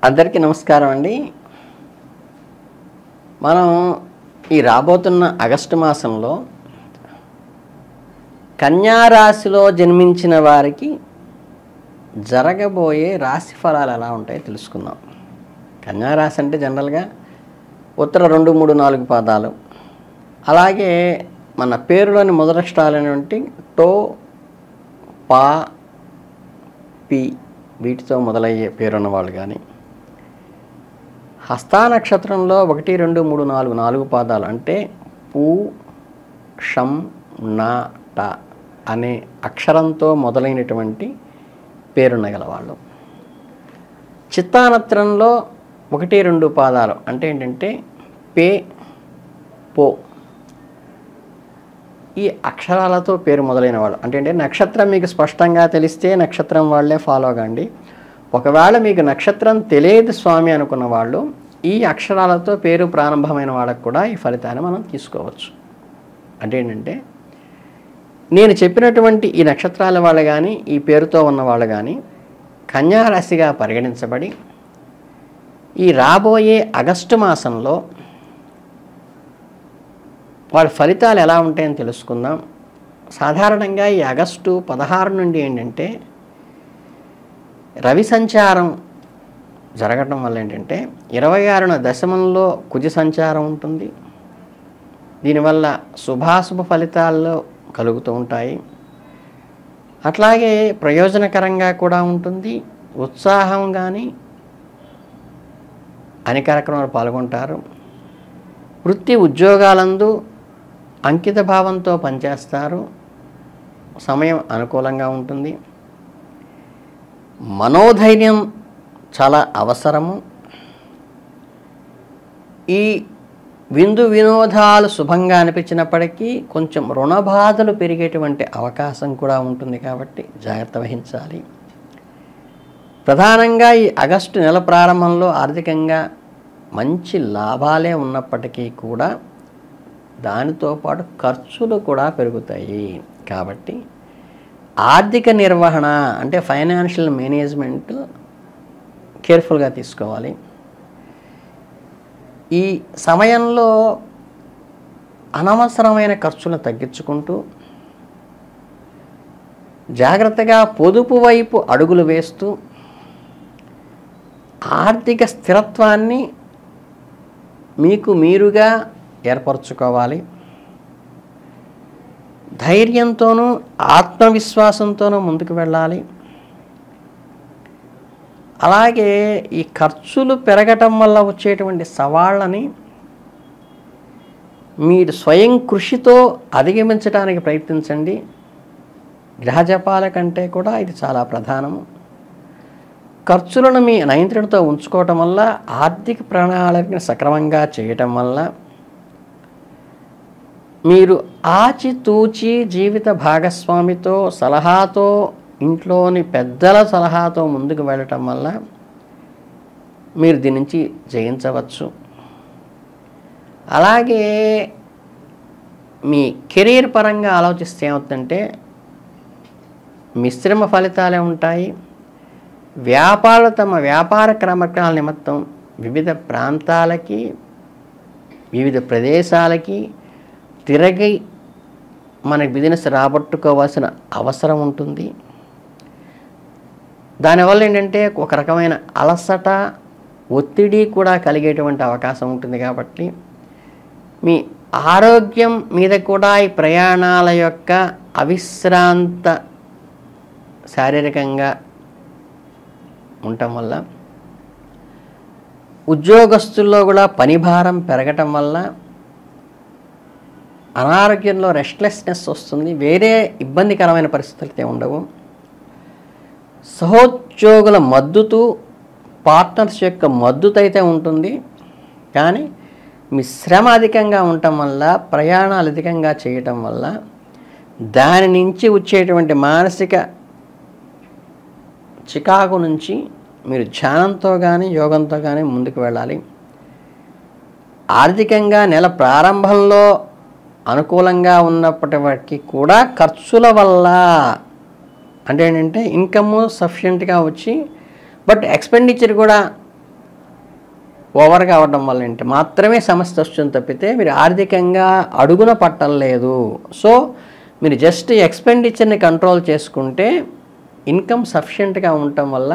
అందరికీ నమస్కారం అండి. మనం ఈ రాబోతున్న ఆగస్టు మాసంలో కన్యా రాశిలో జన్మించిన వారికి జరగబోయే రాశి ఫలాలు ఎలా ఉంటాయో తెలుసుకుందాం. కన్యా రాశి అంటే జనరల్గా ఉత్తర 2, 3, 4 పాదాలు, అలాగే మన పేరులోని మొదలక్షరాలైనటువంటి టో, పా, పి వీటితో మొదలయ్యే పేరున్న వాళ్ళు కానీ, హస్తా నక్షత్రంలో 1, 2, 3, 4 పాదాలు అంటే పు, షం, నా, ట అనే అక్షరంతో మొదలైనటువంటి పేరున్న గలవాళ్ళు, చిత్తానత్రంలో 1, 2 పాదాలు అంటే ఏంటంటే పే, పో ఈ అక్షరాలతో పేరు మొదలైన వాళ్ళు అంటే నక్షత్రం మీకు స్పష్టంగా తెలిస్తే నక్షత్రం వాళ్ళే ఫాలో కండి. ఒకవేళ మీకు నక్షత్రం తెలియదు స్వామి అనుకున్న వాళ్ళు ఈ అక్షరాలతో పేరు ప్రారంభమైన వాళ్ళకు కూడా ఈ ఫలితాన్ని మనం తీసుకోవచ్చు. అంటే ఏంటంటే నేను చెప్పినటువంటి ఈ నక్షత్రాల వాళ్ళు కానీ ఈ పేరుతో ఉన్న వాళ్ళు కానీ కన్యా రాశిగా పరిగణించబడి ఈ రాబోయే ఆగస్టు మాసంలో వాళ్ళ ఫలితాలు ఎలా ఉంటాయని తెలుసుకుందాం. సాధారణంగా ఈ ఆగస్టు 16 నుండి ఏంటంటే రవి సంచారం జరగటం వల్ల ఏంటంటే 26న దశమంలో కుజ సంచారం ఉంటుంది. దీనివల్ల శుభాశుభ ఫలితాల్లో కలుగుతూ ఉంటాయి. అట్లాగే ప్రయోజనకరంగా కూడా ఉంటుంది. ఉత్సాహం కానీ అన్ని కార్యక్రమాలు పాల్గొంటారు. వృత్తి ఉద్యోగాలందు అంకిత భావంతో పనిచేస్తారు. సమయం అనుకూలంగా ఉంటుంది. మనోధైర్యం చాలా అవసరము. ఈ విందు వినోదాలు శుభంగా అనిపించినప్పటికీ కొంచెం రుణ బాధలు పెరిగేటువంటి అవకాశం కూడా ఉంటుంది కాబట్టి జాగ్రత్త వహించాలి. ప్రధానంగా ఈ ఆగస్టు నెల ప్రారంభంలో ఆర్థికంగా మంచి లాభాలే ఉన్నప్పటికీ కూడా దానితో పాటు ఖర్చులు కూడా పెరుగుతాయి. కాబట్టి ఆర్థిక నిర్వహణ అంటే ఫైనాన్షియల్ మేనేజ్మెంట్ కేర్ఫుల్గా తీసుకోవాలి. ఈ సమయంలో అనవసరమైన ఖర్చులను తగ్గించుకుంటూ జాగ్రత్తగా పొదుపు వైపు అడుగులు వేస్తూ ఆర్థిక స్థిరత్వాన్ని మీకు మీరుగా ఏర్పరచుకోవాలి. ధైర్యంతోనూ ఆత్మవిశ్వాసంతోనూ ముందుకు వెళ్ళాలి. అలాగే ఈ ఖర్చులు పెరగటం వల్ల వచ్చేటువంటి సవాళ్ళని మీరు స్వయం కృషితో అధిగమించడానికి ప్రయత్నించండి. గ్రహజపాల కంటే కూడా ఇది చాలా ప్రధానము. ఖర్చులను మీ నియంత్రణతో ఉంచుకోవటం వల్ల ఆర్థిక ప్రణాళికను సక్రమంగా చేయటం వల్ల మీరు ఆచితూచి జీవిత భాగస్వామితో సలహాతో ఇంట్లోని పెద్దల సలహాతో ముందుకు వెళ్ళటం వల్ల మీరు దీని నుంచి జయించవచ్చు. అలాగే మీ కెరీర్ పరంగా ఆలోచిస్తే ఏమవుతుందంటే మిశ్రమ ఫలితాలే ఉంటాయి. వ్యాపారులు తమ వ్యాపార క్రమక్రమాల నిమిత్తం వివిధ ప్రాంతాలకి వివిధ ప్రదేశాలకి తిరిగి మన బిజినెస్ రాబట్టుకోవాల్సిన అవసరం ఉంటుంది. దానివల్ల ఏంటంటే ఒక రకమైన అలసట ఒత్తిడి కూడా కలిగేటువంటి అవకాశం ఉంటుంది. కాబట్టి మీ ఆరోగ్యం మీద కూడా ఈ ప్రయాణాల యొక్క అవిశ్రాంత శారీరకంగా ఉండటం వల్ల ఉద్యోగస్తుల్లో కూడా పనిభారం పెరగటం వల్ల అనారోగ్యంలో రెస్ట్లెస్నెస్ వస్తుంది. వేరే ఇబ్బందికరమైన పరిస్థితులు ఉండవు. సహోద్యోగుల మద్దతు పార్ట్నర్స్ యొక్క మద్దతు అయితే ఉంటుంది. కానీ మీ శ్రమ అధికంగా ఉండటం వల్ల ప్రయాణాలు అధికంగా చేయటం వల్ల దాని నుంచి వచ్చేటువంటి మానసిక చికాకు నుంచి మీరు ధ్యానంతో కానీ యోగంతో కానీ ముందుకు వెళ్ళాలి. ఆర్థికంగా నెల ప్రారంభంలో అనుకూలంగా ఉన్నప్పటికీ కూడా ఖర్చుల వల్ల అంటే ఏంటంటే ఇన్కమ్ సఫిషియెంట్గా వచ్చి బట్ ఎక్స్పెండిచర్ కూడా ఓవర్గా అవ్వడం వల్ల ఏంటి మాత్రమే సమస్య వస్తుంది తప్పితే మీరు ఆర్థికంగా అడుగున పట్టం లేదు. సో మీరు జస్ట్ ఎక్స్పెండిచర్ని కంట్రోల్ చేసుకుంటే ఇన్కమ్ సఫిషియెంట్గా ఉండటం వల్ల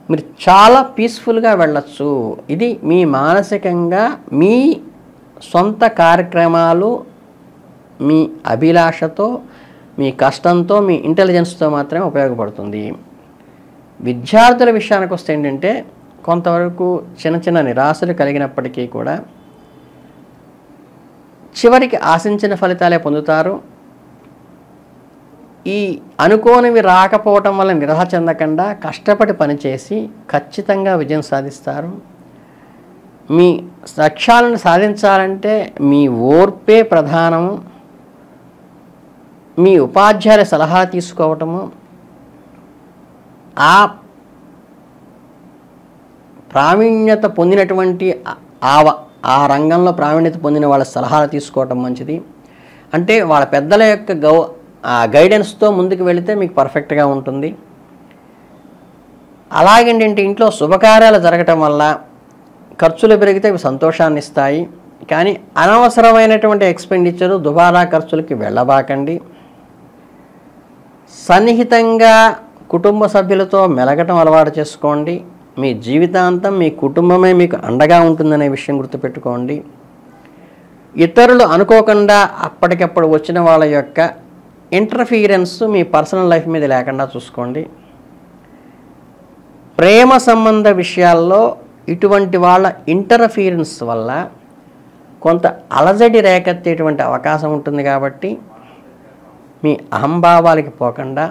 మీరు చాలా పీస్ఫుల్గా వెళ్ళచ్చు. ఇది మీ మానసికంగా మీ సొంత కార్యక్రమాలు మీ అభిలాషతో మీ కష్టంతో మీ ఇంటెలిజెన్స్తో మాత్రమే ఉపయోగపడుతుంది. విద్యార్థుల విషయానికి వస్తే ఏంటంటే కొంతవరకు చిన్న చిన్న నిరాశలు కలిగినప్పటికీ కూడా చివరికి ఆశించిన ఫలితాలే పొందుతారు. ఈ అనుకోనివి రాకపోవటం వల్ల నిరాశ చెందకుండా కష్టపడి పనిచేసి ఖచ్చితంగా విజయం సాధిస్తారు. మీ లక్ష్యాలను సాధించాలంటే మీ ఓర్పే ప్రధానము. మీ ఉపాధ్యాయుల సలహా తీసుకోవటము, ఆ ప్రావీణ్యత పొందినటువంటి ఆ రంగంలో ప్రావీణ్యత పొందిన వాళ్ళ సలహాలు తీసుకోవటం మంచిది. అంటే వాళ్ళ పెద్దల యొక్క గైడెన్స్తో ముందుకు వెళితే మీకు పర్ఫెక్ట్గా ఉంటుంది. అలాగేంటంటే ఇంట్లో శుభకార్యాలు జరగటం వల్ల ఖర్చులు పెరిగితే అవి సంతోషాన్ని ఇస్తాయి. కానీ అనవసరమైనటువంటి ఎక్స్పెండిచరు దుబారా ఖర్చులకి వెళ్ళబాకండి. సన్నిహితంగా కుటుంబ సభ్యులతో మెలగటం అలవాటు చేసుకోండి. మీ జీవితాంతం మీ కుటుంబమే మీకు అండగా ఉంటుందనే విషయం గుర్తుపెట్టుకోండి. ఇతరులు అనుకోకుండా అప్పటికప్పుడు వచ్చిన వాళ్ళ యొక్క ఇంటర్ఫీరెన్స్ మీ పర్సనల్ లైఫ్ మీద లేకుండా చూసుకోండి. ప్రేమ సంబంధ విషయాల్లో ఇటువంటి వాళ్ళ ఇంటర్ఫీరెన్స్ వల్ల కొంత అలజడి రేకెత్తేటువంటి అవకాశం ఉంటుంది. కాబట్టి మీ అహంభావాలకి పోకుండా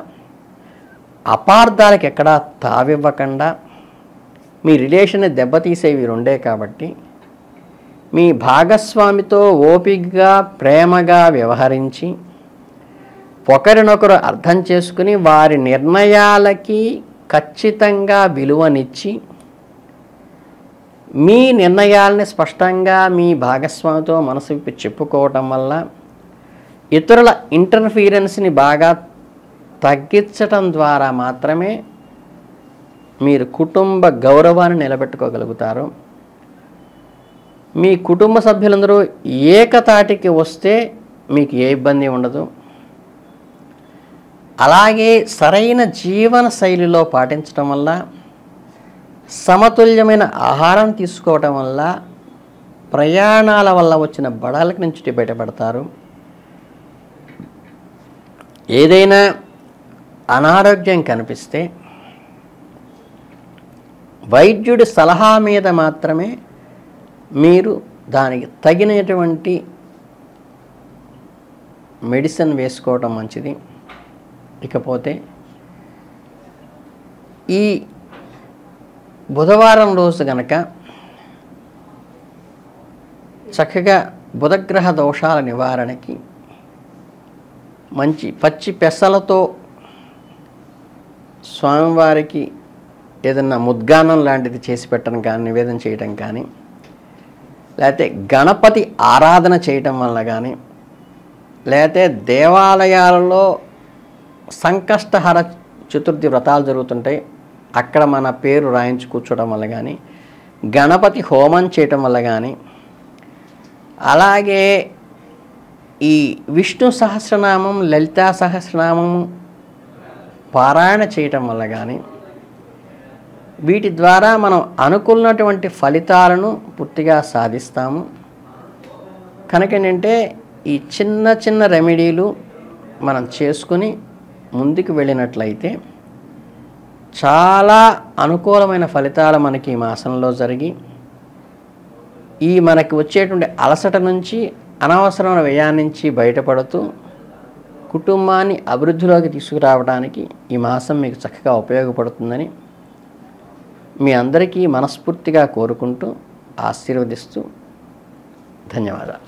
అపార్థాలకు ఎక్కడా తావివ్వకుండా మీ రిలేషన్ని దెబ్బతీసేవి రెండే. కాబట్టి మీ భాగస్వామితో ఓపికగా ప్రేమగా వ్యవహరించి ఒకరినొకరు అర్థం చేసుకుని వారి నిర్ణయాలకి ఖచ్చితంగా విలువనిచ్చి మీ నిర్ణయాలని స్పష్టంగా మీ భాగస్వామితో మనసు విప్పి చెప్పుకోవటం వల్ల ఇతరుల ఇంటర్ఫీరెన్స్ని బాగా తగ్గించటం ద్వారా మాత్రమే మీరు కుటుంబ గౌరవాన్ని నిలబెట్టుకోగలుగుతారు. మీ కుటుంబ సభ్యులందరూ ఏకతాటికి వస్తే మీకు ఏ ఇబ్బంది ఉండదు. అలాగే సరైన జీవన శైలిలో పాటించడం వల్ల సమతుల్యమైన ఆహారం తీసుకోవటం వల్ల ప్రయాణాల వల్ల వచ్చిన బడాలకి నుంచి బయటపడతారు. ఏదైనా అనారోగ్యం కనిపిస్తే వైద్యుడి సలహా మీద మాత్రమే మీరు దానికి తగినటువంటి మెడిసిన్ వేసుకోవటం మంచిది. ఇకపోతే ఈ బుధవారం రోజు గనక చక్కగా బుధగ్రహ దోషాల నివారణకి మంచి పచ్చి పెసలతో స్వామివారికి ఏదన్నా ముద్గానం లాంటిది చేసి పెట్టడం కానీ నివేదన చేయటం కానీ లేకపోతే గణపతి ఆరాధన చేయటం వల్ల కానీ లేకపోతే దేవాలయాలలో సంకష్టహర చతుర్థి వ్రతాలు జరుగుతుంటాయి అక్కడ మన పేరు రాయించి కూర్చోవడం వల్ల కానీ గణపతి హోమం చేయటం వల్ల కానీ అలాగే ఈ విష్ణు సహస్రనామం లలితా సహస్రనామం పారాయణ చేయటం వల్ల కానీ వీటి ద్వారా మనం అనుకున్నటువంటి ఫలితాలను పూర్తిగా సాధిస్తాము. కనుక ఏంటంటే ఈ చిన్న చిన్న రెమెడీలు మనం చేసుకుని ముందుకు వెళ్ళినట్లయితే చాలా అనుకూలమైన ఫలితాలు మనకి ఈ మాసంలో జరిగి ఈ మనకి వచ్చేటువంటి అలసట నుంచి అనవసరమైన వ్యయాన్ని నుంచి బయటపడుతూ కుటుంబాన్ని అభివృద్ధిలోకి తీసుకురావడానికి ఈ మాసం మీకు చక్కగా ఉపయోగపడుతుందని మీ అందరికీ మనస్ఫూర్తిగా కోరుకుంటూ ఆశీర్వదిస్తూ ధన్యవాదాలు.